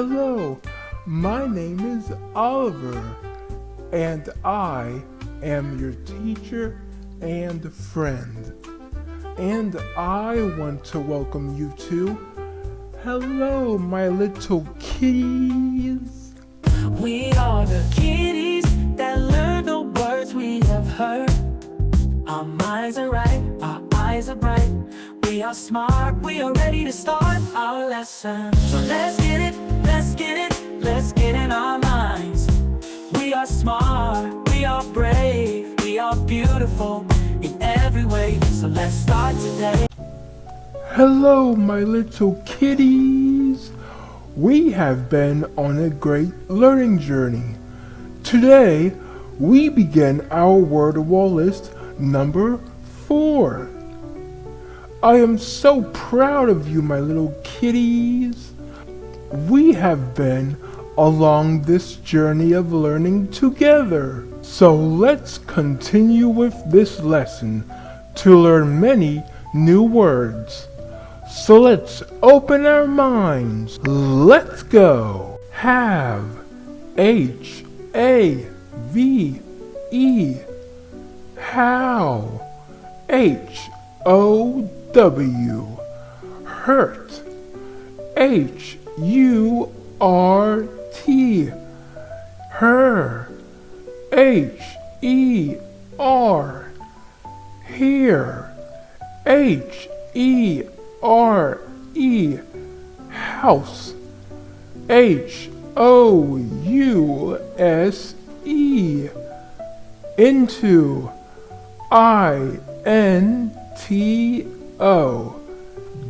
Hello, my name is Oliver, and I am your teacher and friend. And I want to welcome you to Hello, my little kitties. We are the kitties that learn the words we have heard. Our minds are right, our eyes are bright. We are smart, we are ready to start our lesson. So let's get it, let's get it, let's get in our minds. We are smart, we are brave, we are beautiful in every way. So let's start today. Hello, my little kitties. We have been on a great learning journey. Today, we begin our word wall list number 4. I am so proud of you, my little kitties. We have been along this journey of learning together. So let's continue with this lesson to learn many new words. So let's open our minds. Let's go. Have. H-A-V-E. How. H-O-W. Hurt. H-U-R-T. Her. H-E-R. Here. H-E-R-E. House. H-O-U-S-E. Into. I-N-T-O.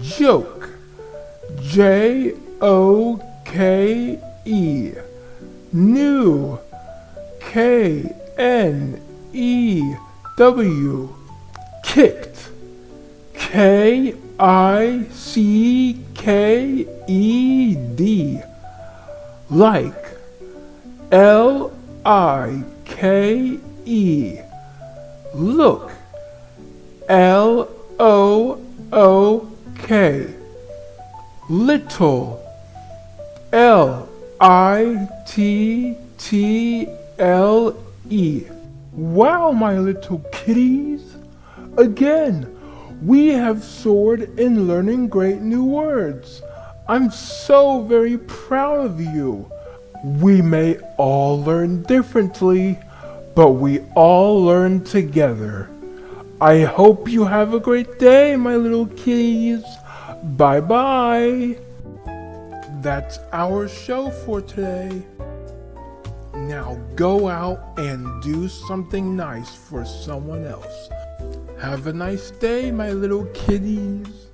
Joke. J-O-K-E. New. K-N-E-W. Kicked. K-I-C-K-E-D. Like. L-I-K-E. Look. L-O-O-K. Little. L-I-T-T-L-E. Wow, my little kitties. Again, we have soared in learning great new words. I'm so very proud of you. We may all learn differently, but we all learn together. I hope you have a great day, my little kitties. Bye-bye. That's our show for today. Now go out and do something nice for someone else. Have a nice day, my little kitties.